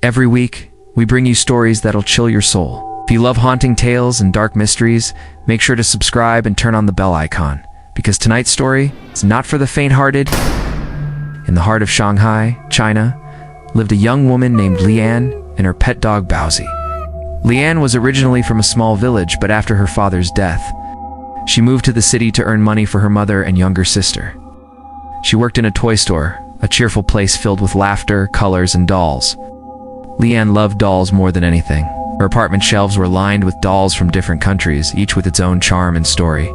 Every week, we bring you stories that'll chill your soul. If you love haunting tales and dark mysteries, make sure to subscribe and turn on the bell icon, because tonight's story is not for the faint-hearted. In the heart of Shanghai, China, lived a young woman named Lian and her pet dog Bowsy. Lian was originally from a small village, but after her father's death, she moved to the city to earn money for her mother and younger sister. She worked in a toy store, a cheerful place filled with laughter, colors, and dolls. Lian loved dolls more than anything. Her apartment shelves were lined with dolls from different countries, each with its own charm and story.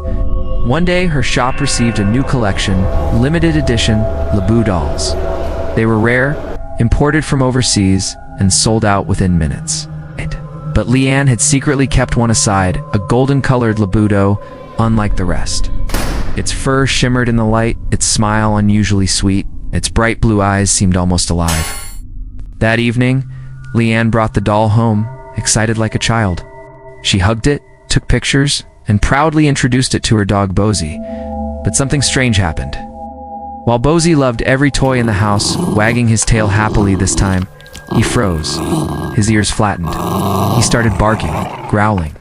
One day, her shop received a new collection, limited edition Labubu dolls. They were rare, imported from overseas, and sold out within minutes. But Lian had secretly kept one aside, a golden-colored Labubu doll, unlike the rest. Its fur shimmered in the light, its smile unusually sweet, its bright blue eyes seemed almost alive. That evening, Lian brought the doll home, excited like a child. She hugged it, took pictures, and proudly introduced it to her dog Bowsy. But something strange happened. While Bowsy loved every toy in the house, wagging his tail happily this time, he froze. His ears flattened. He started barking, growling.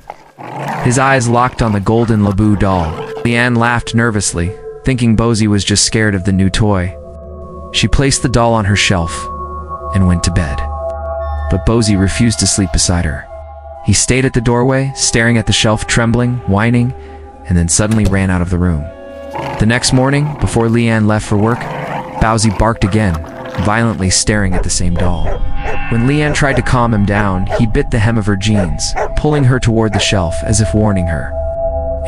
His eyes locked on the golden Labubu doll. Lian laughed nervously, thinking Bowsy was just scared of the new toy. She placed the doll on her shelf and went to bed. But Bowsy refused to sleep beside her. He stayed at the doorway, staring at the shelf, trembling, whining, and then suddenly ran out of the room. The next morning, before Lian left for work, Bowsy barked again, violently staring at the same doll. When Lian tried to calm him down, he bit the hem of her jeans, pulling her toward the shelf as if warning her.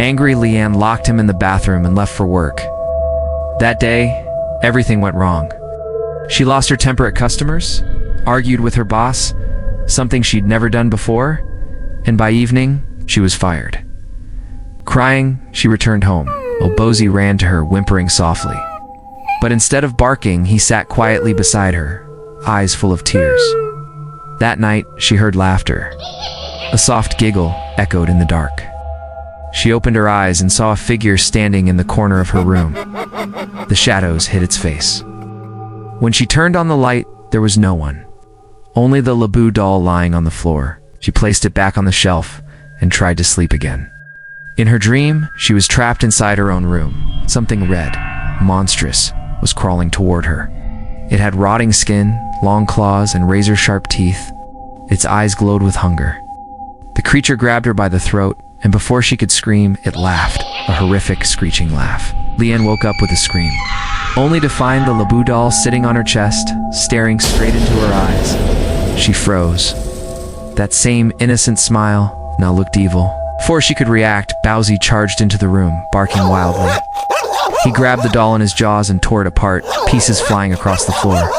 Angry, Lian locked him in the bathroom and left for work. That day, everything went wrong. She lost her temper at customers, argued with her boss, something she'd never done before, and by evening, she was fired. Crying, she returned home, while Bowsy ran to her, whimpering softly. But instead of barking, he sat quietly beside her, eyes full of tears. That night, she heard laughter. A soft giggle echoed in the dark. She opened her eyes and saw a figure standing in the corner of her room. The shadows hid its face. When she turned on the light, there was no one. Only the Labubu doll lying on the floor. She placed it back on the shelf and tried to sleep again. In her dream, she was trapped inside her own room. Something red, monstrous, was crawling toward her. It had rotting skin, long claws, and razor-sharp teeth. Its eyes glowed with hunger. The creature grabbed her by the throat, and before she could scream, it laughed, a horrific, screeching laugh. Lian woke up with a scream, only to find the Labubu doll sitting on her chest, staring straight into her eyes. She froze. That same innocent smile now looked evil. Before she could react, Bowsy charged into the room, barking wildly. He grabbed the doll in his jaws and tore it apart, pieces flying across the floor.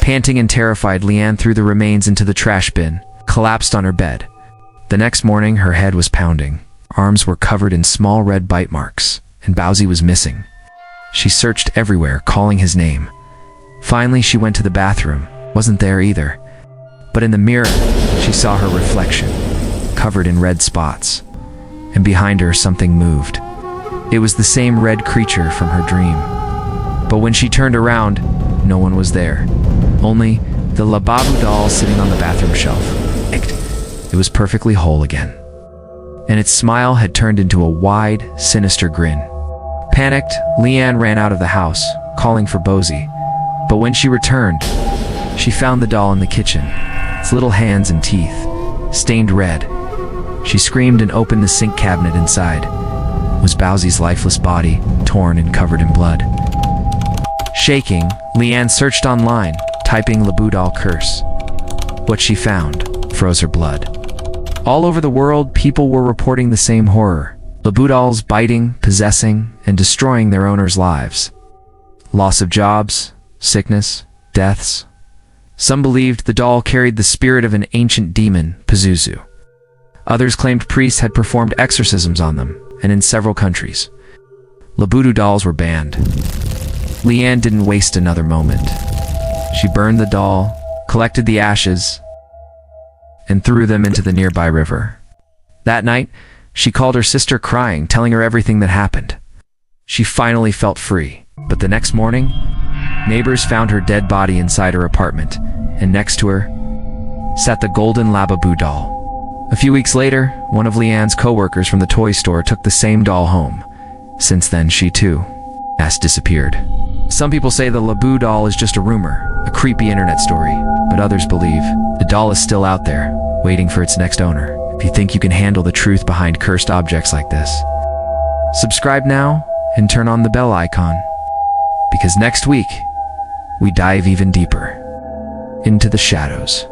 Panting and terrified, Lian threw the remains into the trash bin, collapsed on her bed. The next morning, her head was pounding. Arms were covered in small red bite marks, and Bowsy was missing. She searched everywhere, calling his name. Finally, she went to the bathroom. Wasn't there either. But in the mirror, she saw her reflection, covered in red spots. And behind her, something moved. It was the same red creature from her dream. But when she turned around, no one was there. Only the Labubu doll sitting on the bathroom shelf. It was perfectly whole again. And its smile had turned into a wide, sinister grin. Panicked, Lian ran out of the house, calling for Bowsy. But when she returned, she found the doll in the kitchen, its little hands and teeth, stained red. She screamed and opened the sink cabinet inside. Was Bowsy's lifeless body, torn and covered in blood. Shaking, Lian searched online, typing Labubu doll curse. What she found froze her blood. All over the world, people were reporting the same horror. Labubu dolls biting, possessing, and destroying their owners' lives. Loss of jobs, sickness, deaths. Some believed the doll carried the spirit of an ancient demon, Pazuzu. Others claimed priests had performed exorcisms on them, and in several countries, Labubu dolls were banned. Lian didn't waste another moment. She burned the doll, collected the ashes, and threw them into the nearby river. That night, she called her sister crying, telling her everything that happened. She finally felt free, but the next morning, neighbors found her dead body inside her apartment, and next to her, sat the golden Labubu doll. A few weeks later, one of Leanne's co-workers from the toy store took the same doll home. Since then, she too has disappeared. Some people say the Labubu doll is just a rumor, a creepy internet story, but others believe the doll is still out there, waiting for its next owner. If you think you can handle the truth behind cursed objects like this, subscribe now and turn on the bell icon, because next week, we dive even deeper into the shadows.